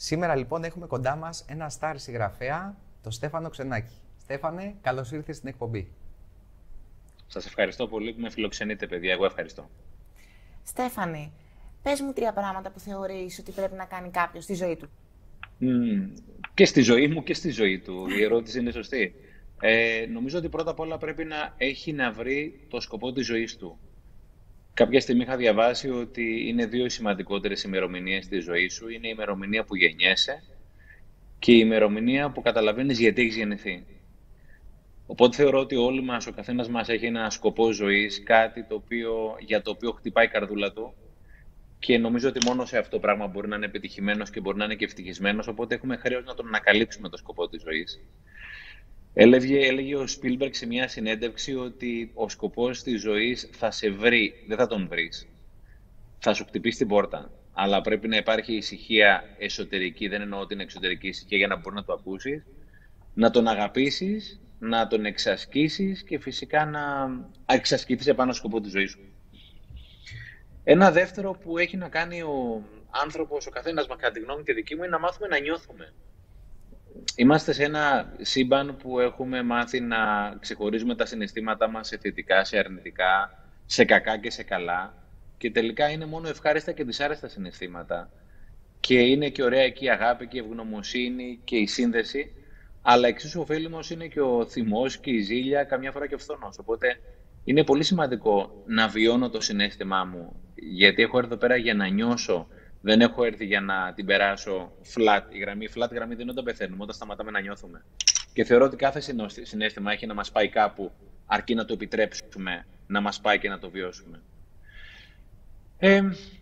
Σήμερα λοιπόν έχουμε κοντά μας ένα star συγγραφέα, τον Στέφανο Ξενάκη. Στέφανε, καλώς ήρθες στην εκπομπή. Σας ευχαριστώ πολύ που με φιλοξενείτε, παιδιά. Εγώ ευχαριστώ. Στέφανε, πες μου 3 πράγματα που θεωρείς ότι πρέπει να κάνει κάποιος στη ζωή του. Και στη ζωή μου και στη ζωή του. Η ερώτηση είναι σωστή. Νομίζω ότι πρώτα απ' όλα πρέπει να έχει να βρει το σκοπό της ζωής του. Κάποια στιγμή είχα διαβάσει ότι είναι 2 οι σημαντικότερες ημερομηνίες της ζωής σου. Είναι η ημερομηνία που γεννιέσαι και η ημερομηνία που καταλαβαίνεις γιατί έχεις γεννηθεί. Οπότε θεωρώ ότι όλοι μας, ο καθένας μας έχει ένα σκοπό ζωής, κάτι για το οποίο χτυπάει η καρδούλα του. Και νομίζω ότι μόνο σε αυτό το πράγμα μπορεί να είναι επιτυχημένος και μπορεί να είναι και ευτυχισμένος. Οπότε έχουμε χρέος να τον ανακαλύψουμε το σκοπό της ζωής. Έλεγε ο Σπίλμπεργκ σε μια συνέντευξη ότι ο σκοπός της ζωής θα σε βρει, δεν θα τον βρεις. Θα σου χτυπήσει την πόρτα. Αλλά πρέπει να υπάρχει ησυχία εσωτερική, δεν εννοώ την εξωτερική ησυχία για να μπορεί να το ακούσεις, να τον αγαπήσεις, να τον εξασκήσεις και φυσικά να εξασκηθείς επάνω στο σκοπό της ζωής σου. Ένα δεύτερο που έχει να κάνει ο άνθρωπος, ο καθένας μας, κατά τη γνώμη και δική μου, είναι να μάθουμε να νιώθουμε. Είμαστε σε ένα σύμπαν που έχουμε μάθει να ξεχωρίζουμε τα συναισθήματά μας σε θετικά, σε αρνητικά, σε κακά και σε καλά. Και τελικά είναι μόνο ευχάριστα και δυσάρεστα συναισθήματα. Και είναι και ωραία εκεί η αγάπη και η ευγνωμοσύνη και η σύνδεση. Αλλά εξίσου ωφέλιμος είναι και ο θυμός και η ζήλια, καμιά φορά και ο φθόνος. Οπότε είναι πολύ σημαντικό να βιώνω το συναίσθημά μου. Γιατί έχω έρθει εδώ πέρα για να νιώσω. Δεν έχω έρθει για να την περάσω flat. Η flat γραμμή δεν είναι όταν πεθαίνουμε, όταν σταματάμε να νιώθουμε. Και θεωρώ ότι κάθε συναίσθημα έχει να μας πάει κάπου, αρκεί να το επιτρέψουμε να μας πάει και να το βιώσουμε.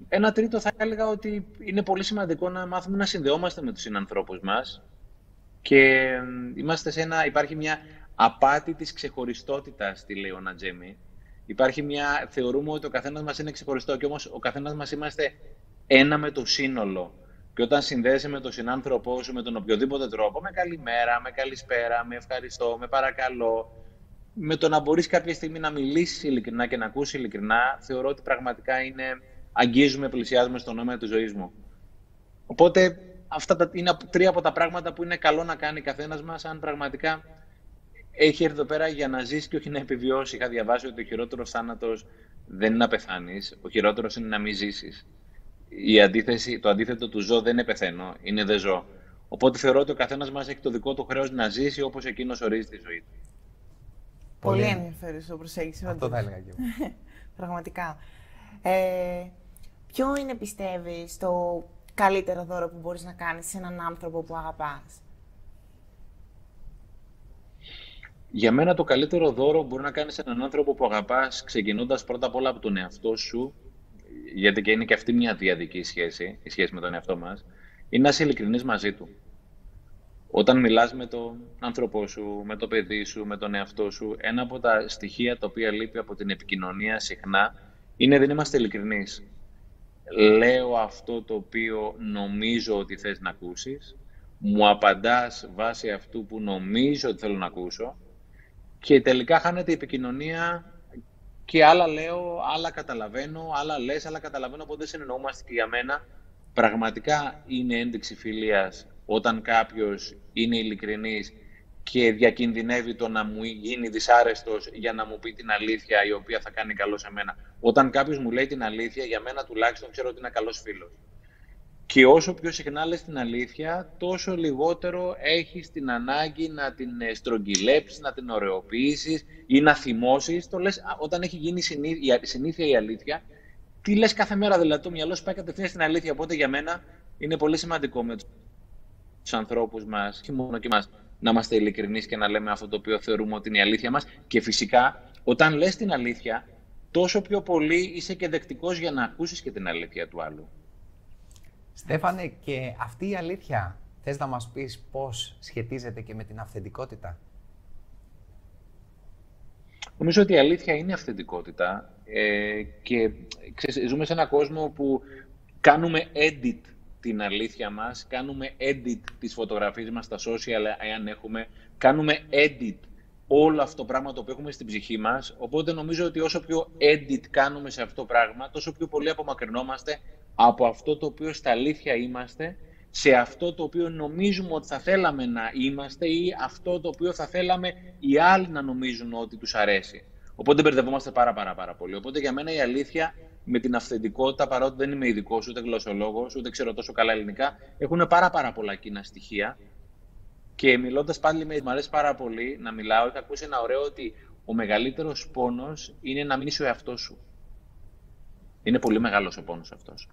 Ένα τρίτο θα έλεγα ότι είναι πολύ σημαντικό να μάθουμε να συνδεόμαστε με τους συνανθρώπους μας. Και υπάρχει μια απάτη της ξεχωριστότητας στη Λέωνα Τζέμι. Θεωρούμε ότι ο καθένας μας είναι ξεχωριστό και όμως ο καθένας μας είμαστε ένα με το σύνολο. Και όταν συνδέεσαι με τον συνάνθρωπό σου με τον οποιοδήποτε τρόπο, με καλημέρα, με καλησπέρα, με ευχαριστώ, με παρακαλώ, με το να μπορείς κάποια στιγμή να μιλήσεις ειλικρινά και να ακούσεις ειλικρινά, θεωρώ ότι πραγματικά αγγίζουμε, πλησιάζουμε στο νόημα της ζωής μου. Οπότε αυτά είναι 3 από τα πράγματα που είναι καλό να κάνει καθένας μας, αν πραγματικά έχει έρθει εδώ πέρα για να ζήσει και όχι να επιβιώσει. Είχα διαβάσει ότι ο χειρότερος θάνατος δεν είναι να πεθάνεις, ο χειρότερος είναι να μην ζήσεις. Το αντίθετο του ζω δεν είναι πεθαίνω, είναι δεν ζω. Οπότε θεωρώ ότι ο καθένας μας έχει το δικό του χρέος να ζήσει όπως εκείνος ορίζει τη ζωή του. Πολύ ενδιαφέρουσα το προσέγγιση. Αυτό θα έλεγα και εγώ. Πραγματικά. Ποιο είναι, πιστεύεις, το καλύτερο δώρο που μπορείς να κάνεις σε έναν άνθρωπο που αγαπάς? Για μένα το καλύτερο δώρο που μπορεί να κάνεις σε έναν άνθρωπο που αγαπάς, ξεκινώντας πρώτα απ' όλα από τον εαυτό σου, γιατί και είναι και αυτή μια διαδική σχέση, η σχέση με τον εαυτό μας, είναι να είσαι ειλικρινής μαζί του. Όταν μιλάς με τον άνθρωπό σου, με το παιδί σου, με τον εαυτό σου, ένα από τα στοιχεία τα οποία λείπει από την επικοινωνία συχνά είναι δεν είμαστε ειλικρινείς. Λέω αυτό το οποίο νομίζω ότι θες να ακούσεις, μου απαντάς βάσει αυτού που νομίζω ότι θέλω να ακούσω και τελικά χάνεται η επικοινωνία και άλλα λέω, άλλα καταλαβαίνω, άλλα λες, άλλα καταλαβαίνω, οπότε δεν συνεννοούμαστε. Και για μένα πραγματικά είναι ένδειξη φιλίας όταν κάποιος είναι ειλικρινής και διακινδυνεύει το να μου γίνει δυσάρεστος για να μου πει την αλήθεια η οποία θα κάνει καλό σε μένα. Όταν κάποιος μου λέει την αλήθεια, για μένα τουλάχιστον ξέρω ότι είναι καλός φίλος. Και όσο πιο συχνά λες την αλήθεια, τόσο λιγότερο έχεις την ανάγκη να την στρογγυλέψεις, να την ωρεοποιήσεις ή να θυμώσεις. Το λες όταν έχει γίνει συνήθεια η αλήθεια. Τι λες κάθε μέρα, δηλαδή το μυαλό σου πάει κατευθείαν στην αλήθεια. Οπότε για μένα είναι πολύ σημαντικό με τους ανθρώπους μας, όχι μόνο και εμάς, να είμαστε ειλικρινείς και να λέμε αυτό το οποίο θεωρούμε ότι είναι η αλήθεια μας. Και φυσικά, όταν λες την αλήθεια, τόσο πιο πολύ είσαι και δεκτικός για να ακούσεις και την αλήθεια του άλλου. Στέφανε, και αυτή η αλήθεια, θες να μας πεις πώς σχετίζεται και με την αυθεντικότητα? Νομίζω ότι η αλήθεια είναι αυθεντικότητα και ζούμε σε έναν κόσμο που κάνουμε edit την αλήθεια μας, κάνουμε edit τις φωτογραφίες μας στα social, εάν έχουμε, κάνουμε edit όλο αυτό το πράγμα το οποίο έχουμε στην ψυχή μας, οπότε νομίζω ότι όσο πιο edit κάνουμε σε αυτό το πράγμα, τόσο πιο πολύ απομακρυνόμαστε από αυτό το οποίο στα αλήθεια είμαστε σε αυτό το οποίο νομίζουμε ότι θα θέλαμε να είμαστε ή αυτό το οποίο θα θέλαμε οι άλλοι να νομίζουν ότι τους αρέσει. Οπότε μπερδευόμαστε πάρα πολύ. Οπότε για μένα η αλήθεια με την αυθεντικότητα, παρότι δεν είμαι ειδικός, ούτε γλωσσολόγος, ούτε ξέρω τόσο καλά ελληνικά, έχουν πάρα πολλά κοινά στοιχεία. Και μιλώντας πάλι, μου αρέσει πάρα πολύ να μιλάω. Είχα ακούσει ένα ωραίο ότι ο μεγαλύτερος πόνος είναι να μην είσαι ο εαυτός σου. Είναι πολύ μεγάλος ο πόνος αυτός.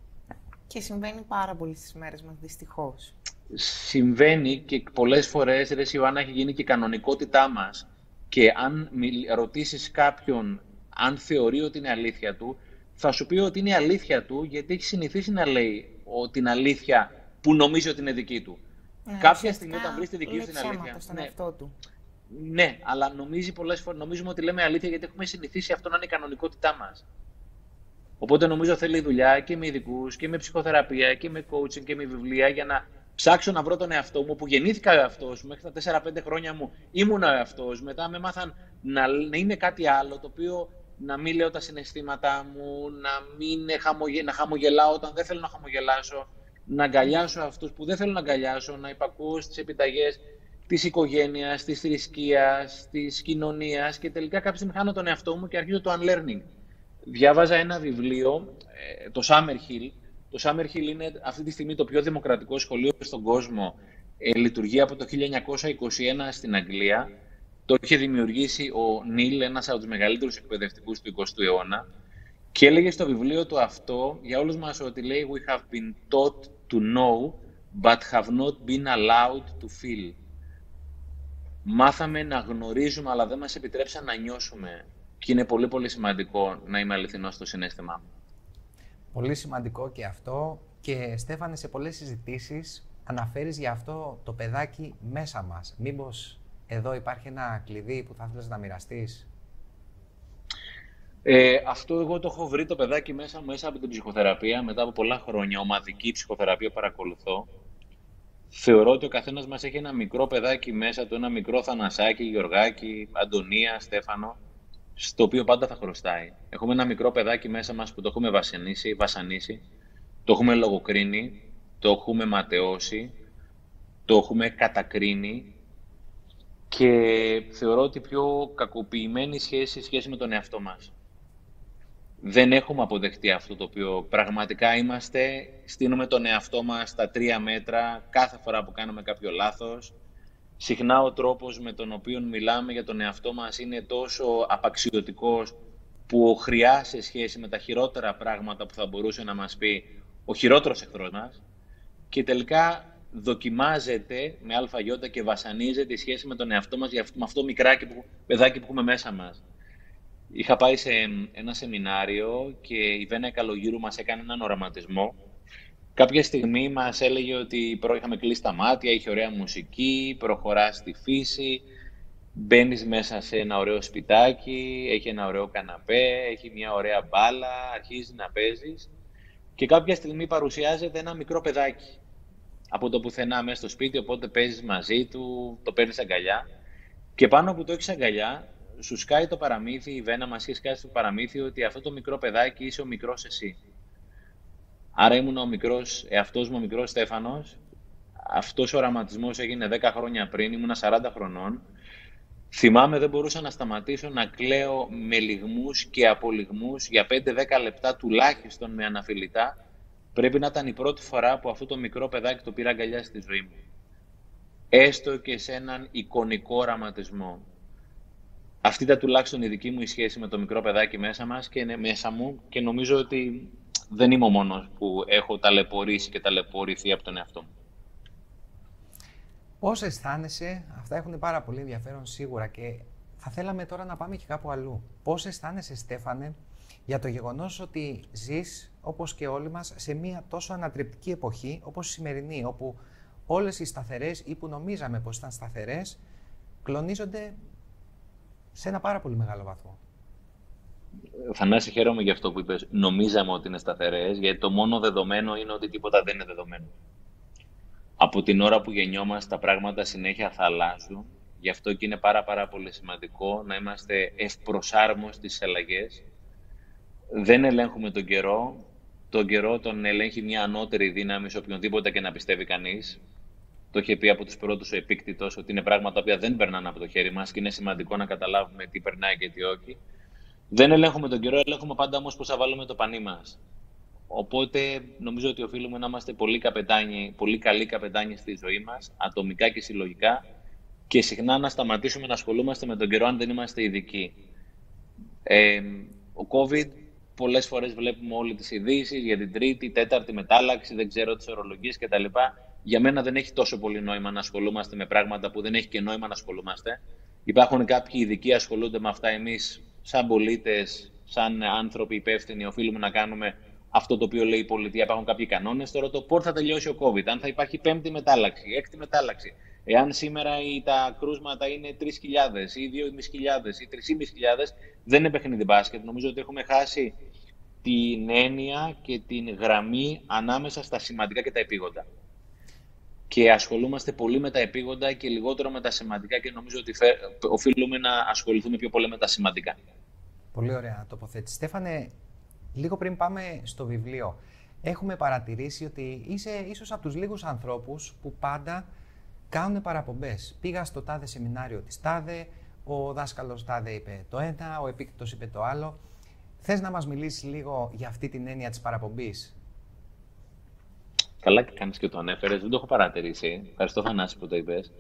Και συμβαίνει πάρα πολύ στις μέρες μας, δυστυχώς. Συμβαίνει και πολλές φορές, ρε Ιωάννα, έχει γίνει και η κανονικότητά μας. Και αν ρωτήσεις κάποιον αν θεωρεί ότι είναι αλήθεια του, θα σου πει ότι είναι αλήθεια του, γιατί έχει συνηθίσει να λέει την αλήθεια που νομίζει ότι είναι δική του. Ναι, Κάποια στιγμή όταν βρεις τη δική σου την αλήθεια. Στον εαυτό του. Ναι, αλλά νομίζουμε ότι λέμε αλήθεια γιατί έχουμε συνηθίσει αυτό να είναι η κανονικότητά μας. Οπότε νομίζω θέλει δουλειά και με ειδικούς και με ψυχοθεραπεία και με coaching και με βιβλία για να ψάξω να βρω τον εαυτό μου που γεννήθηκα ο εαυτός μου. Μέχρι τα 4-5 χρόνια μου ήμουν ο εαυτός. Μετά με μάθαν να είμαι κάτι άλλο, το οποίο να μην λέω τα συναισθήματά μου, να χαμογελάω όταν δεν θέλω να χαμογελάσω, να αγκαλιάσω αυτούς που δεν θέλω να αγκαλιάσω, να υπακούω στις επιταγές της οικογένειας, της θρησκείας, της κοινωνίας και τελικά κάποια στιγμή χάνω τον εαυτό μου και αρχίζω το unlearning. Διάβαζα ένα βιβλίο, το Summerhill. Το Summerhill είναι αυτή τη στιγμή το πιο δημοκρατικό σχολείο στον κόσμο. Λειτουργεί από το 1921 στην Αγγλία. Το είχε δημιουργήσει ο Νίλ, ένας από τους μεγαλύτερους εκπαιδευτικούς του 20ου αιώνα. Και έλεγε στο βιβλίο του αυτό, για όλους μας, ότι λέει «We have been taught to know, but have not been allowed to feel». Μάθαμε να γνωρίζουμε, αλλά δεν μας επιτρέψαν να νιώσουμε. Και είναι πολύ σημαντικό να είμαι αληθινός στο συναίσθημά μου. Πολύ σημαντικό και αυτό. Και Στέφανε, σε πολλές συζητήσεις αναφέρεις για αυτό το παιδάκι μέσα μας. Μήπως εδώ υπάρχει ένα κλειδί που θα ήθελες να μοιραστείς? Αυτό εγώ το έχω βρει το παιδάκι μέσα από την ψυχοθεραπεία, μετά από πολλά χρόνια, ομαδική ψυχοθεραπεία παρακολουθώ. Θεωρώ ότι ο καθένας μας έχει ένα μικρό παιδάκι μέσα του, ένα μικρό Θανασάκι, Γεωργάκι, Αντωνία, Στέφανο, στο οποίο πάντα θα χρωστάει. Έχουμε ένα μικρό παιδάκι μέσα μας που το έχουμε βασανίσει, το έχουμε λογοκρίνει, το έχουμε ματαιώσει, το έχουμε κατακρίνει και θεωρώ ότι πιο κακοποιημένη σχέση με τον εαυτό μας. Δεν έχουμε αποδεχτεί αυτό το οποίο πραγματικά είμαστε. Στείνουμε τον εαυτό μας στα 3 μέτρα κάθε φορά που κάνουμε κάποιο λάθος. Συχνά ο τρόπος με τον οποίο μιλάμε για τον εαυτό μας είναι τόσο απαξιωτικός που χρειά σε σχέση με τα χειρότερα πράγματα που θα μπορούσε να μας πει ο χειρότερος εχθρός μας και τελικά δοκιμάζεται με αλφαγιώτα και βασανίζεται η σχέση με τον εαυτό μας με αυτό το παιδάκι που έχουμε μέσα μας. Είχα πάει σε ένα σεμινάριο και η Βένα Καλογύρου μας έκανε έναν οραματισμό. Κάποια στιγμή μας έλεγε ότι είχαμε κλείσει τα μάτια, είχε ωραία μουσική, προχωράς στη φύση, μπαίνεις μέσα σε ένα ωραίο σπιτάκι, έχει ένα ωραίο καναπέ, έχει μια ωραία μπάλα, αρχίζει να παίζεις και κάποια στιγμή παρουσιάζεται ένα μικρό παιδάκι από το πουθενά μέσα στο σπίτι, οπότε παίζεις μαζί του, το παίρνεις αγκαλιά και πάνω που το έχεις αγκαλιά σου σκάει το παραμύθι, η Βένα μας είχε σκάσει το παραμύθι ότι αυτό το μικρό παιδάκι είσαι ο μικρός εσύ. Άρα ήμουν ο μικρός εαυτός μου, ο μικρός Στέφανος. Αυτός ο οραματισμός έγινε 10 χρόνια πριν, ήμουνα 40 χρονών. Θυμάμαι δεν μπορούσα να σταματήσω να κλαίω με λυγμούς και απολυγμούς για 5-10 λεπτά τουλάχιστον με αναφιλητά. Πρέπει να ήταν η πρώτη φορά που αυτό το μικρό παιδάκι το πήρα αγκαλιά στη ζωή μου. Έστω και σε έναν εικονικό οραματισμό. Αυτή ήταν τουλάχιστον η δική μου η σχέση με το μικρό παιδάκι μέσα μου και νομίζω ότι δεν είμαι ο μόνος που έχω ταλαιπωρήσει και ταλαιπωρηθεί από τον εαυτό μου. Πώς αισθάνεσαι, αυτά έχουν πάρα πολύ ενδιαφέρον σίγουρα και θα θέλαμε τώρα να πάμε και κάπου αλλού. Πώς αισθάνεσαι, Στέφανε, για το γεγονός ότι ζεις, όπως και όλοι μας, σε μια τόσο ανατρεπτική εποχή όπως η σημερινή, όπου όλες οι σταθερές ή που νομίζαμε πως ήταν σταθερές, κλονίζονται σε ένα πάρα πολύ μεγάλο βαθμό. Θανάση, χαίρομαι για αυτό που είπες. Νομίζαμε ότι είναι σταθερές, γιατί το μόνο δεδομένο είναι ότι τίποτα δεν είναι δεδομένο. Από την ώρα που γεννιόμαστε, τα πράγματα συνέχεια θα αλλάζουν. Γι' αυτό και είναι πάρα πολύ σημαντικό να είμαστε ευπροσάρμοστοι στις αλλαγές. Δεν ελέγχουμε τον καιρό. τον καιρό τον ελέγχει μια ανώτερη δύναμη σε οποιονδήποτε και να πιστεύει κανείς. Το είχε πει από τους πρώτους ο Επίκτητος, ότι είναι πράγματα τα οποία δεν περνάνε από το χέρι μας και είναι σημαντικό να καταλάβουμε τι περνάει και τι όχι. Δεν ελέγχουμε τον καιρό, ελέγχουμε πάντα όμως πώς θα βάλουμε το πανί μας. Οπότε νομίζω ότι οφείλουμε να είμαστε πολύ καλοί καπετάνιοι στη ζωή μας, ατομικά και συλλογικά, και συχνά να σταματήσουμε να ασχολούμαστε με τον καιρό αν δεν είμαστε ειδικοί. Ο COVID, πολλές φορές βλέπουμε όλες τις ειδήσεις για την τρίτη, τέταρτη μετάλλαξη, δεν ξέρω τις ορολογίες κτλ. Για μένα δεν έχει τόσο πολύ νόημα να ασχολούμαστε με πράγματα που δεν έχει και νόημα να ασχολούμαστε. Υπάρχουν κάποιοι ειδικοί ασχολούνται με αυτά. Εμείς, σαν πολίτες, σαν άνθρωποι υπεύθυνοι, οφείλουμε να κάνουμε αυτό το οποίο λέει η πολιτεία. Υπάρχουν κάποιοι κανόνες. Τώρα το πότε θα τελειώσει ο COVID, αν θα υπάρχει πέμπτη μετάλλαξη, έκτη μετάλλαξη. Εάν σήμερα τα κρούσματα είναι 3.000 ή 2.500 ή 3.500, δεν είναι παιχνίδι μπάσκετ. Νομίζω ότι έχουμε χάσει την έννοια και την γραμμή ανάμεσα στα σημαντικά και τα επίγοντα. Και ασχολούμαστε πολύ με τα επίγοντα και λιγότερο με τα σημαντικά, και νομίζω ότι οφείλουμε να ασχοληθούμε πιο πολύ με τα σημαντικά. Πολύ ωραία τοποθέτηση. Στέφανε, λίγο πριν πάμε στο βιβλίο, έχουμε παρατηρήσει ότι είσαι ίσως από τους λίγους ανθρώπους που πάντα κάνουν παραπομπές. Πήγα στο τάδε σεμινάριο της τάδε, ο δάσκαλος τάδε είπε το ένα, ο Επίκτητος είπε το άλλο. Θες να μας μιλήσεις λίγο για αυτή την έννοια της παραπομπής? Καλά και κάνεις και το ανέφερες, δεν το έχω παρατηρήσει. Ευχαριστώ, Θανάση, που το είπες.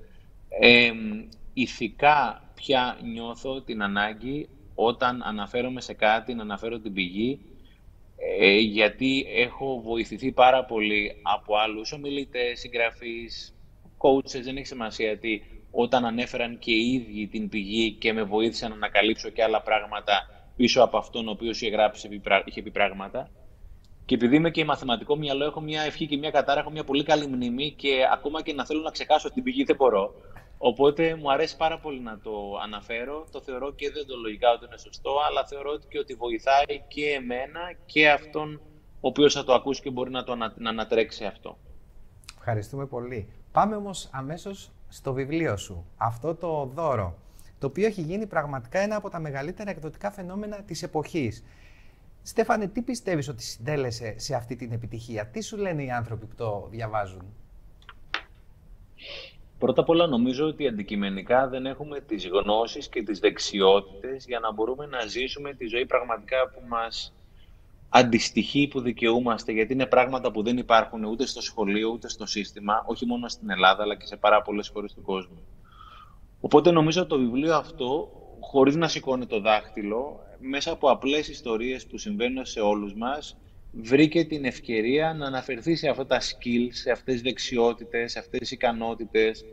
Ηθικά πια νιώθω την ανάγκη όταν αναφέρομαι σε κάτι, να αναφέρω την πηγή, γιατί έχω βοηθηθεί πάρα πολύ από άλλους ομιλητές, συγγραφείς, coaches, δεν έχει σημασία τι, όταν ανέφεραν και οι ίδιοι την πηγή και με βοήθησαν να ανακαλύψω και άλλα πράγματα πίσω από αυτόν ο οποίος είχε πει πράγματα. Και επειδή είμαι και μαθηματικό μυαλό, έχω μια ευχή και μια κατάρα, έχω μια πολύ καλή μνήμη και ακόμα και να θέλω να ξεχάσω την πηγή δεν μπορώ. Οπότε μου αρέσει πάρα πολύ να το αναφέρω. Το θεωρώ και δεοντολογικά ότι είναι σωστό, αλλά θεωρώ και ότι βοηθάει και εμένα και αυτόν ο οποίος θα το ακούσει και μπορεί να ανατρέξει αυτό. Ευχαριστούμε πολύ. Πάμε όμως αμέσως στο βιβλίο σου. Αυτό το δώρο, το οποίο έχει γίνει πραγματικά ένα από τα μεγαλύτερα εκδοτικά φαινόμενα της εποχής. Στέφανε, τι πιστεύεις ότι συντέλεσε σε αυτή την επιτυχία? Τι σου λένε οι άνθρωποι που το διαβάζουν? Πρώτα απ' όλα νομίζω ότι αντικειμενικά δεν έχουμε τις γνώσεις και τις δεξιότητες για να μπορούμε να ζήσουμε τη ζωή πραγματικά που μας αντιστοιχεί, που δικαιούμαστε, γιατί είναι πράγματα που δεν υπάρχουν ούτε στο σχολείο ούτε στο σύστημα, όχι μόνο στην Ελλάδα αλλά και σε πάρα πολλές χώρες του κόσμου. Οπότε νομίζω ότι το βιβλίο αυτό, χωρίς να σηκώνει το δάχτυλο, μέσα από απλές ιστορίες που συμβαίνουν σε όλους μας, βρήκε την ευκαιρία να αναφερθεί σε αυτά τα skills, σε αυτές τις δεξιότητες, σε αυτές τις ικανότητες,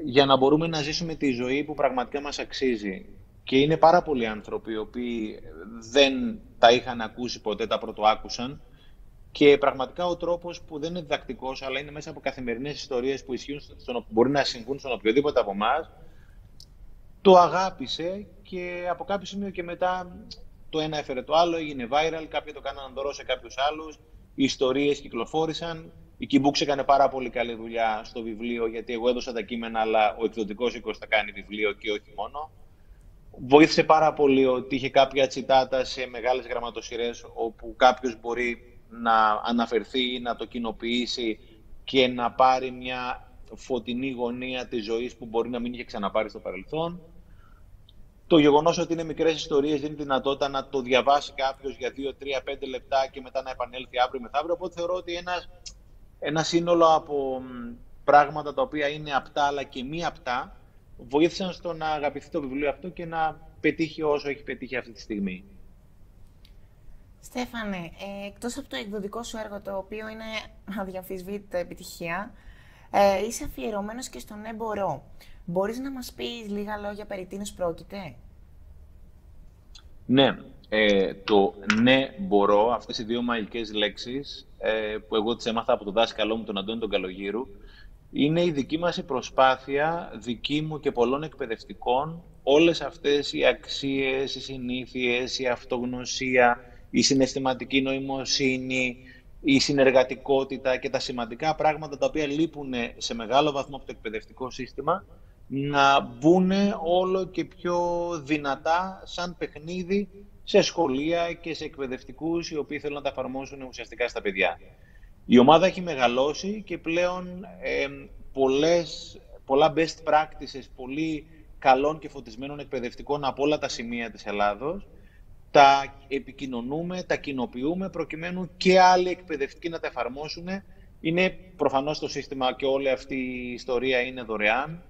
για να μπορούμε να ζήσουμε τη ζωή που πραγματικά μας αξίζει. Και είναι πάρα πολλοί άνθρωποι οι οποίοι δεν τα είχαν ακούσει ποτέ, τα πρωτοάκουσαν, και πραγματικά ο τρόπος που δεν είναι διδακτικός, αλλά είναι μέσα από καθημερινές ιστορίες που μπορεί να συμβούν στον οποιοδήποτε από εμάς, το αγάπησε και από κάποιο σημείο και μετά το ένα έφερε το άλλο, έγινε viral, κάποιοι το κάνανε δώρο σε κάποιους άλλους, οι ιστορίες κυκλοφόρησαν. Η Keybooks έκανε πάρα πολύ καλή δουλειά στο βιβλίο, γιατί εγώ έδωσα τα κείμενα, αλλά ο εκδοτικός οίκος θα κάνει βιβλίο και όχι μόνο. Βοήθησε πάρα πολύ ότι είχε κάποια τσιτάτα σε μεγάλες γραμματοσυρές, όπου κάποιος μπορεί να αναφερθεί, να το κοινοποιήσει και να πάρει μια φωτεινή γωνία της ζωής που μπορεί να μην είχε ξαναπάρει στο παρελθόν. Το γεγονός ότι είναι μικρές ιστορίες δίνει τη δυνατότητα να το διαβάσει κάποιος για 2, 3, 5 λεπτά και μετά να επανέλθει αύριο μεθαύριο. Οπότε θεωρώ ότι ένα σύνολο από πράγματα τα οποία είναι απτά αλλά και μη απτά βοήθησαν στο να αγαπηθεί το βιβλίο αυτό και να πετύχει όσο έχει πετύχει αυτή τη στιγμή. Στέφανε, εκτός από το εκδοτικό σου έργο, το οποίο είναι αδιαμφισβήτητα επιτυχία, είσαι αφιερωμένος και στον «Ναι μπορώ». Μπορείς να μας πεις λίγα λόγια περί τίνος πρόκειται? Ναι, το «Ναι μπορώ», αυτές οι δύο μαγικές λέξεις που εγώ τις έμαθα από τον δάσκαλό μου, τον Αντώνη τον Καλογύρου, είναι η δική μας η προσπάθεια, δική μου και πολλών εκπαιδευτικών, όλες αυτές οι αξίες, οι συνήθειες, η αυτογνωσία, η συναισθηματική νοημοσύνη, η συνεργατικότητα και τα σημαντικά πράγματα τα οποία λείπουν σε μεγάλο βαθμό από το εκπαιδευτικό σύστημα, να μπουν όλο και πιο δυνατά σαν παιχνίδι σε σχολεία και σε εκπαιδευτικούς οι οποίοι θέλουν να τα εφαρμόσουν ουσιαστικά στα παιδιά. Η ομάδα έχει μεγαλώσει και πλέον πολλά best practices, πολύ καλών και φωτισμένων εκπαιδευτικών από όλα τα σημεία της Ελλάδος, τα επικοινωνούμε, τα κοινοποιούμε προκειμένου και άλλοι εκπαιδευτικοί να τα εφαρμόσουν. Είναι προφανώς το σύστημα και όλη αυτή η ιστορία είναι δωρεάν.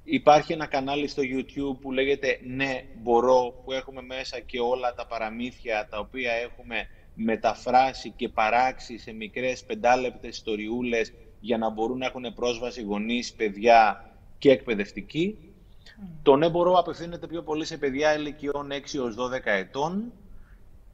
Υπάρχει ένα κανάλι στο YouTube που λέγεται «Ναι, μπορώ», που έχουμε μέσα και όλα τα παραμύθια τα οποία έχουμε μεταφράσει και παράξει σε μικρές 5λεπτες ιστοριούλες για να μπορούν να έχουν πρόσβαση γονείς, παιδιά και εκπαιδευτικοί. Το «Ναι, μπορώ» απευθύνεται πιο πολύ σε παιδιά ηλικιών 6 έως 12 ετών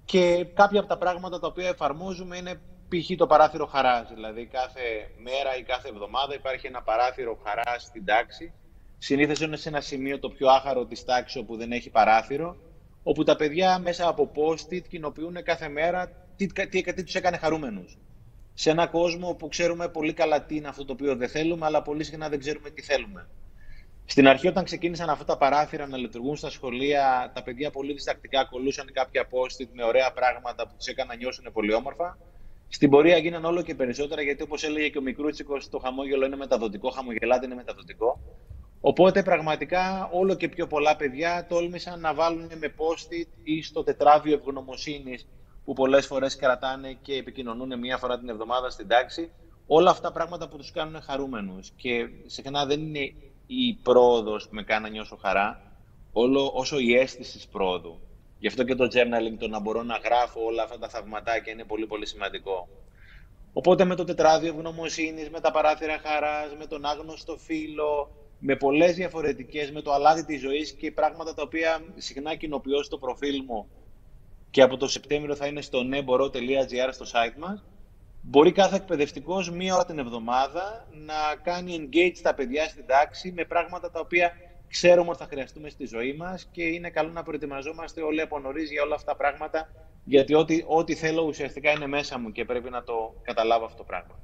και κάποια από τα πράγματα τα οποία εφαρμόζουμε είναι π.χ. το παράθυρο χαράς. Δηλαδή κάθε μέρα ή κάθε εβδομάδα υπάρχει ένα παράθυρο χαράς στην τάξη. Συνήθως είναι σε ένα σημείο το πιο άχαρο της τάξης όπου δεν έχει παράθυρο, όπου τα παιδιά μέσα από post-it κοινοποιούν κάθε μέρα τι τους έκανε χαρούμενους. Σε ένα κόσμο που ξέρουμε πολύ καλά τι είναι αυτό το οποίο δεν θέλουμε, αλλά πολύ συχνά δεν ξέρουμε τι θέλουμε. Στην αρχή, όταν ξεκίνησαν αυτά τα παράθυρα να λειτουργούν στα σχολεία, τα παιδιά πολύ διστακτικά ακολούσαν κάποια post-it με ωραία πράγματα που τους έκαναν να νιώσουν πολύ όμορφα. Στην πορεία γίνανε όλο και περισσότερα, γιατί όπως έλεγε και ο Μικρούτσικος, το χαμόγελο είναι μεταδοτικό, χαμογελάτε είναι μεταδοτικό. Οπότε πραγματικά όλο και πιο πολλά παιδιά τόλμησαν να βάλουν με post-it ή στο τετράδιο ευγνωμοσύνης που πολλές φορές κρατάνε και επικοινωνούν μία φορά την εβδομάδα στην τάξη. Όλα αυτά πράγματα που τους κάνουν χαρούμενους. Και συχνά δεν είναι η πρόοδος που με κάνει να νιώσω χαρά, όσο η αίσθηση της πρόοδου. Γι' αυτό και το journaling, το να μπορώ να γράφω όλα αυτά τα θαυματάκια είναι πολύ πολύ σημαντικό. Οπότε με το τετράδιο ευγνωμοσύνης, με τα παράθυρα χαράς, με τον άγνωστο φίλο, με πολλές διαφορετικές, με το αλάτι της ζωής και πράγματα τα οποία συχνά κοινοποιώ στο προφίλ μου και από το Σεπτέμβριο θα είναι στο neboro.gr στο site μας, μπορεί κάθε εκπαιδευτικός μία ώρα την εβδομάδα να κάνει engage τα παιδιά στην τάξη με πράγματα τα οποία ξέρουμε ότι θα χρειαστούμε στη ζωή μας και είναι καλό να προετοιμαζόμαστε όλοι από νωρίς για όλα αυτά τα πράγματα, γιατί ό,τι θέλω ουσιαστικά είναι μέσα μου και πρέπει να το καταλάβω αυτό το πράγμα.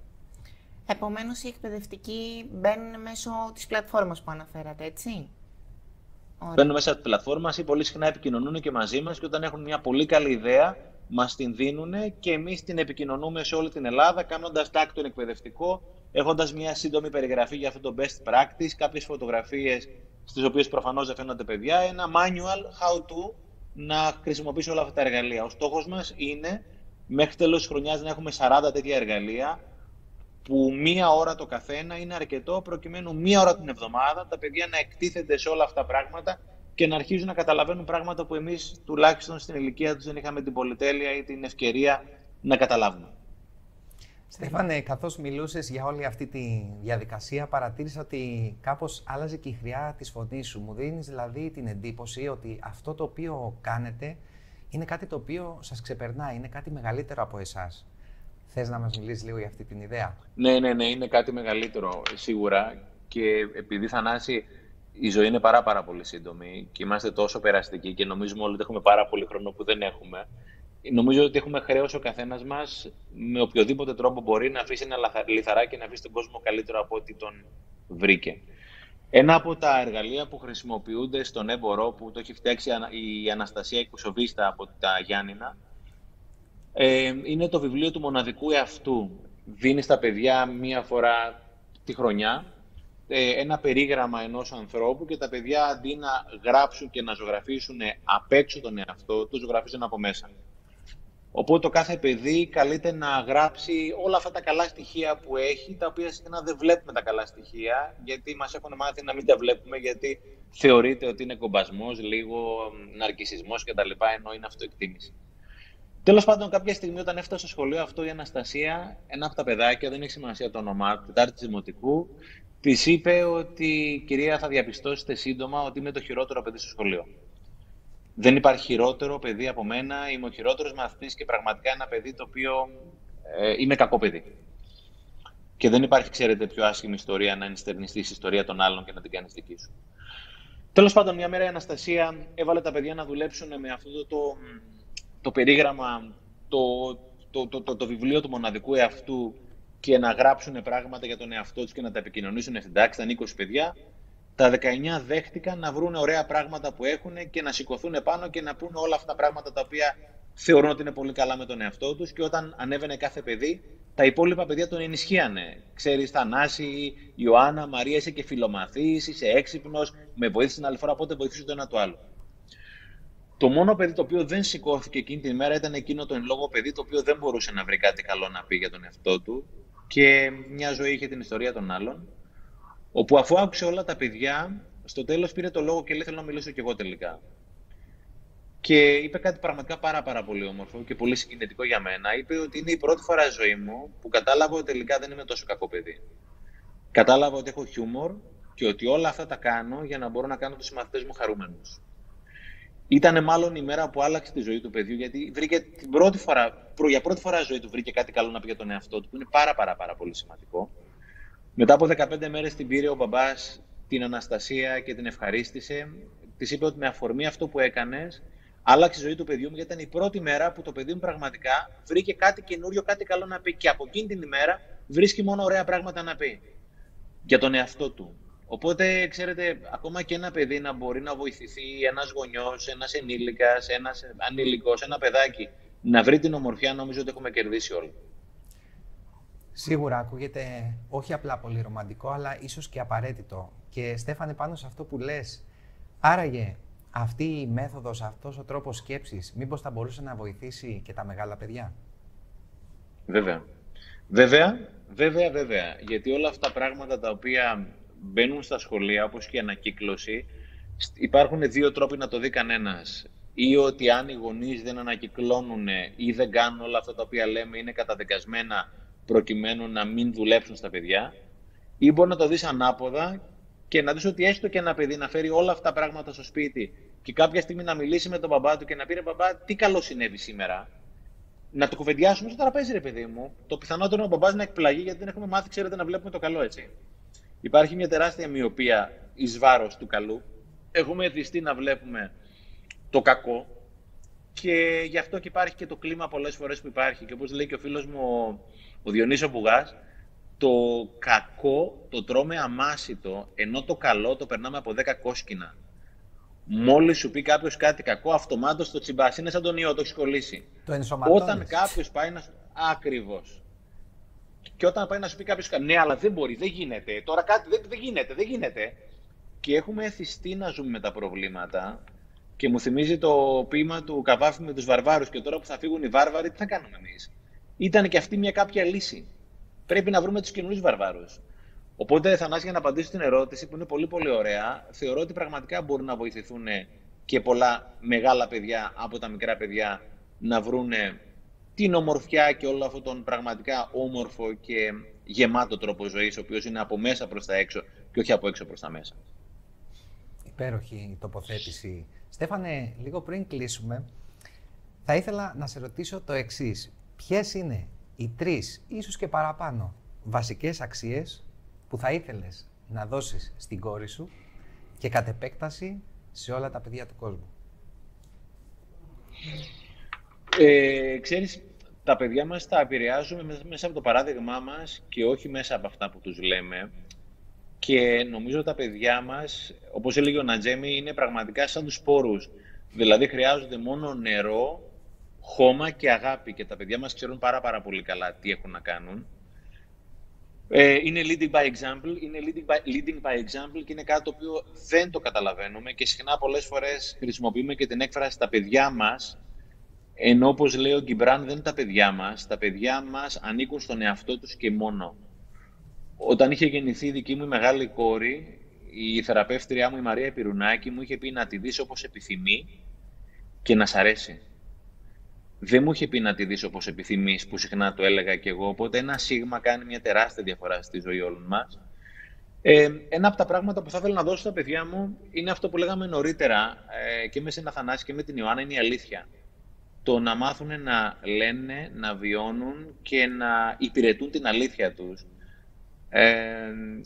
Επομένως, οι εκπαιδευτικοί μπαίνουν μέσω της πλατφόρμας που αναφέρατε, έτσι? Μπαίνουν μέσα από τη πλατφόρμα ή πολύ συχνά επικοινωνούν και μαζί μας και όταν έχουν μια πολύ καλή ιδέα, μας την δίνουν και εμείς την επικοινωνούμε σε όλη την Ελλάδα, κάνοντας tag τον εκπαιδευτικό, έχοντας μια σύντομη περιγραφή για αυτό το best practice, κάποιες φωτογραφίες στις οποίες προφανώς δεν φαίνονται παιδιά, ένα manual how to να χρησιμοποιήσει όλα αυτά τα εργαλεία. Ο στόχος μας είναι μέχρι τέλος της χρονιάς να έχουμε 40 τέτοια εργαλεία, που μία ώρα το καθένα είναι αρκετό προκειμένου μία ώρα την εβδομάδα τα παιδιά να εκτίθενται σε όλα αυτά τα πράγματα και να αρχίζουν να καταλαβαίνουν πράγματα που εμείς τουλάχιστον στην ηλικία τους δεν είχαμε την πολυτέλεια ή την ευκαιρία να καταλάβουμε. Στέφανε, καθώς μιλούσες για όλη αυτή τη διαδικασία, παρατήρησα ότι κάπως άλλαζε και η χρειά της φωνής σου. Μου δίνεις δηλαδή την εντύπωση ότι αυτό το οποίο κάνετε είναι κάτι το οποίο σας ξεπερνάει, είναι κάτι μεγαλύτερο από εσάς. Θες να μας μιλήσεις λίγο για αυτή την ιδέα? Ναι, είναι κάτι μεγαλύτερο σίγουρα και επειδή, Θανάση, η ζωή είναι πάρα πολύ σύντομη και είμαστε τόσο περαστικοί και νομίζουμε όλοι ότι έχουμε πάρα πολύ χρόνο που δεν έχουμε. Νομίζω ότι έχουμε χρέος ο καθένας μας με οποιοδήποτε τρόπο μπορεί να αφήσει ένα λιθαράκι και να αφήσει τον κόσμο καλύτερο από ό,τι τον βρήκε. Ένα από τα εργαλεία που χρησιμοποιούνται στον έμπορο, που το έχει φτιάξει η Αναστασία η Κουσοβίστα από τα Γιάννηνα, είναι το βιβλίο του μοναδικού εαυτού. Δίνει στα παιδιά μία φορά τη χρονιά ένα περίγραμμα ενός ανθρώπου και τα παιδιά αντί να γράψουν και να ζωγραφίσουν απ' έξω τον εαυτό τους, ζωγραφίζουν από μέσα. Οπότε το κάθε παιδί καλείται να γράψει όλα αυτά τα καλά στοιχεία που έχει, τα οποία συχνά δεν βλέπουμε τα καλά στοιχεία, γιατί μας έχουν μάθει να μην τα βλέπουμε, γιατί θεωρείται ότι είναι κομπασμός, λίγο ναρκισσισμός κτλ., ενώ είναι αυτοεκτίμηση. Τέλος πάντων, κάποια στιγμή όταν έφτασε στο σχολείο αυτό η Αναστασία, ένα από τα παιδάκια, δεν έχει σημασία το όνομά του, Τετάρτη Δημοτικού, της είπε ότι «Κυρία, θα διαπιστώσετε σύντομα ότι είμαι το χειρότερο παιδί στο σχολείο. Δεν υπάρχει χειρότερο παιδί από μένα, είμαι ο χειρότερος μαθητής και πραγματικά ένα παιδί το οποίο είμαι κακό παιδί». Και δεν υπάρχει, ξέρετε, πιο άσχημη ιστορία να ενστερνιστείς η ιστορία των άλλων και να την κάνεις δική σου. Τέλος πάντων, μια μέρα η Αναστασία έβαλε τα παιδιά να δουλέψουν με αυτό το περίγραμμα, το βιβλίο του μοναδικού εαυτού και να γράψουν πράγματα για τον εαυτό τους και να τα επικοινωνήσουν στην τάξη. Ήταν 20 παιδιά Τα 19 δέχτηκαν να βρουν ωραία πράγματα που έχουν και να σηκωθούν επάνω και να πούνε όλα αυτά τα πράγματα τα οποία θεωρούν ότι είναι πολύ καλά με τον εαυτό τους, και όταν ανέβαινε κάθε παιδί, τα υπόλοιπα παιδιά τον ενισχύανε. Ξέρεις, Θανάση, Ιωάννα, Μαρία, είσαι και φιλομαθής, είσαι έξυπνος, με βοήθησε την άλλη φορά, οπότε βοηθούσε το ένα το άλλο. Το μόνο παιδί το οποίο δεν σηκώθηκε εκείνη την ημέρα ήταν εκείνο το εν λόγω παιδί, το οποίο δεν μπορούσε να βρει κάτι καλό να πει για τον εαυτό του, και μια ζωή είχε την ιστορία των άλλων. Όπου αφού άκουσε όλα τα παιδιά, στο τέλος πήρε το λόγο και λέει: θέλω να μιλήσω κι εγώ τελικά. Και είπε κάτι πραγματικά πάρα πολύ όμορφο και πολύ συγκινητικό για μένα. Είπε ότι είναι η πρώτη φορά στη ζωή μου που κατάλαβα ότι τελικά δεν είμαι τόσο κακό παιδί. Κατάλαβα ότι έχω χιούμορ και ότι όλα αυτά τα κάνω για να μπορώ να κάνω τους συμμαθητές μου χαρούμενους. Ήτανε μάλλον η μέρα που άλλαξε τη ζωή του παιδιού, γιατί βρήκε για πρώτη φορά στη ζωή του βρήκε κάτι καλό να πει για τον εαυτό του, που είναι πάρα πολύ σημαντικό. Μετά από 15 μέρες την πήρε ο μπαμπάς την Αναστασία και την ευχαρίστησε. Της είπε ότι με αφορμή αυτό που έκανες, άλλαξε η ζωή του παιδιού μου, γιατί ήταν η πρώτη μέρα που το παιδί μου πραγματικά βρήκε κάτι καινούριο, κάτι καλό να πει. Και από εκείνη την ημέρα βρίσκει μόνο ωραία πράγματα να πει για τον εαυτό του. Οπότε, ξέρετε, ακόμα και ένα παιδί να μπορεί να βοηθηθεί, ένας γονιός, ένας ενήλικας, ένας ανήλικος, ένα παιδάκι, να βρει την ομορφιά, νομίζω ότι έχουμε κερδίσει όλοι. Σίγουρα ακούγεται όχι απλά πολύ ρομαντικό, αλλά ίσως και απαραίτητο. Και Στέφανε, πάνω σε αυτό που λες, άραγε αυτή η μέθοδος, αυτός ο τρόπος σκέψης, μήπως θα μπορούσε να βοηθήσει και τα μεγάλα παιδιά? Βέβαια. Γιατί όλα αυτά τα πράγματα τα οποία μπαίνουν στα σχολεία, όπως και η ανακύκλωση, υπάρχουν δύο τρόποι να το δει κανένας. Ή ότι αν οι γονείς δεν ανακυκλώνουν ή δεν κάνουν όλα αυτά τα οποία λέμε, είναι καταδικασμένα προκειμένου να μην δουλέψουν στα παιδιά, ή μπορεί να το δεις ανάποδα και να δεις ότι έστω και ένα παιδί να φέρει όλα αυτά τα πράγματα στο σπίτι και κάποια στιγμή να μιλήσει με τον μπαμπά του και να πει: ρε μπαμπά, τι καλό συνέβη σήμερα. Να το κουβεντιάσουμε στο τραπέζι, ρε παιδί μου. Το πιθανότερο είναι ο μπαμπάς να εκπλαγεί, γιατί δεν έχουμε μάθει, ξέρετε, να βλέπουμε το καλό, έτσι. Υπάρχει μια τεράστια μοιοπία εις βάρος του καλού. Έχουμε εθιστεί να βλέπουμε το κακό. Και γι' αυτό και υπάρχει και το κλίμα πολλές φορές που υπάρχει. Και όπως λέει και ο φίλος μου ο Διονύσης Μπουγάς, το κακό το τρώμε αμάσιτο, ενώ το καλό το περνάμε από 10 κόσκινα. Μόλις σου πει κάποιος κάτι κακό, αυτομάτως το τσιμπάς. Είναι σαν τον ιό, το έχεις κολλήσει. Το ενσωματώνεις. Όταν κάποιος πάει να... Ακριβώς. Και όταν πάει να σου πει κάποιος: ναι, αλλά δεν μπορεί, δεν γίνεται. Τώρα κάτι δεν γίνεται. Και έχουμε εθιστεί να ζούμε με τα προβλήματα. Και μου θυμίζει το ποίημα του Καβάφη με τους βαρβάρους. Και τώρα που θα φύγουν οι βάρβαροι, τι θα κάνουμε εμείς? Ήταν και αυτή μια κάποια λύση. Πρέπει να βρούμε τους καινούριους βαρβάρους. Οπότε, Θανάση, για να απαντήσω στην ερώτηση που είναι πολύ ωραία, θεωρώ ότι πραγματικά μπορούν να βοηθηθούν και πολλά μεγάλα παιδιά από τα μικρά παιδιά να βρουν την ομορφιά και όλο αυτόν τον πραγματικά όμορφο και γεμάτο τρόπο ζωής, ο οποίος είναι από μέσα προς τα έξω και όχι από έξω προς τα μέσα. Υπέροχη τοποθέτηση. Στέφανε, λίγο πριν κλείσουμε, θα ήθελα να σε ρωτήσω το εξής. Ποιες είναι οι 3, ίσως και παραπάνω, βασικές αξίες που θα ήθελες να δώσεις στην κόρη σου και κατ' επέκταση σε όλα τα παιδιά του κόσμου? Ξέρεις, τα παιδιά μας τα επηρεάζουμε μέσα από το παράδειγμά μας και όχι μέσα από αυτά που τους λέμε. Και νομίζω τα παιδιά μας, όπως έλεγε ο Νατζέμι, είναι πραγματικά σαν τους σπόρους. Δηλαδή χρειάζονται μόνο νερό, χώμα και αγάπη. Και τα παιδιά μας ξέρουν πάρα πολύ καλά τι έχουν να κάνουν. Είναι leading by example, leading by example και είναι κάτι το οποίο δεν το καταλαβαίνουμε και συχνά πολλές φορές χρησιμοποιούμε και την έκφραση «τα παιδιά μας», ενώ όπως λέει ο Γκιμπράν δεν είναι τα παιδιά μας ανήκουν στον εαυτό τους και μόνο. Όταν είχε γεννηθεί η δική μου μεγάλη κόρη, η θεραπεύτριά μου η Μαρία Επιρουνάκη μου είχε πει να τη δεις όπως επιθυμεί και να σ' αρέσει. Δεν μου είχε πει να τη δεις όπως επιθυμείς, που συχνά το έλεγα κι εγώ, οπότε ένα σίγμα κάνει μια τεράστια διαφορά στη ζωή όλων μας. Ένα από τα πράγματα που θα ήθελα να δώσω στα παιδιά μου είναι αυτό που λέγαμε νωρίτερα και με σένα Θανάση και με την Ιωάννα, είναι η αλήθεια. Το να μάθουν να λένε, να βιώνουν και να υπηρετούν την αλήθεια τους.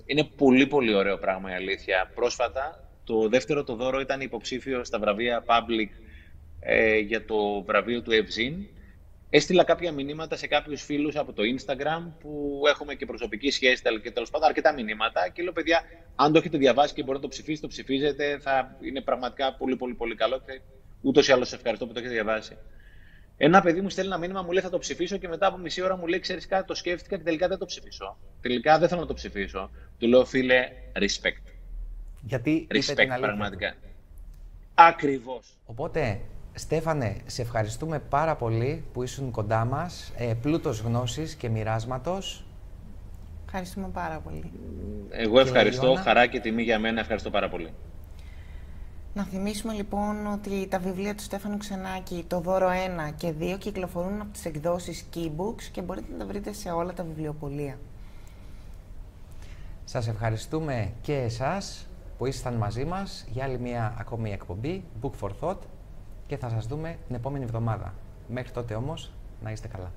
Είναι πολύ ωραίο πράγμα η αλήθεια. Πρόσφατα, το δεύτερο το δώρο ήταν υποψήφιο στα βραβεία Public για το βραβείο του Ευζήν Έστειλα κάποια μηνύματα σε κάποιους φίλους από το Instagram που έχουμε και προσωπική σχέση και τέλος πάντων αρκετά μηνύματα και λέω παιδιά, αν το έχετε διαβάσει και μπορείτε να το ψηφίσετε, το ψηφίζετε, θα είναι πραγματικά πολύ καλό και ούτως ή άλλως ευχαριστώ που το έχετε διαβάσει. Ένα παιδί μου στέλνει ένα μήνυμα, μου λέει θα το ψηφίσω και μετά από μισή ώρα μου λέει ξέρεις κάτι, το σκέφτηκα και τελικά δεν το ψηφίσω. Τελικά δεν θέλω να το ψηφίσω. Του λέω φίλε, respect. Γιατί είπε την αλήθεια πραγματικά. Ακριβώς. Οπότε, Στέφανε, σε ευχαριστούμε πάρα πολύ που ήσουν κοντά μας, πλούτος γνώσης και μοιράσματος. Ευχαριστούμε πάρα πολύ. Εγώ ευχαριστώ, χαρά και τιμή για μένα, ευχαριστώ πάρα πολύ. Να θυμίσουμε λοιπόν ότι τα βιβλία του Στέφανου Ξενάκη, το δώρο 1 και 2, κυκλοφορούν από τις εκδόσεις Keybooks και μπορείτε να τα βρείτε σε όλα τα βιβλιοπωλεία. Σας ευχαριστούμε και εσάς που ήσασταν μαζί μας για άλλη μια ακόμη εκπομπή Book for Thought και θα σας δούμε την επόμενη εβδομάδα. Μέχρι τότε όμως, να είστε καλά.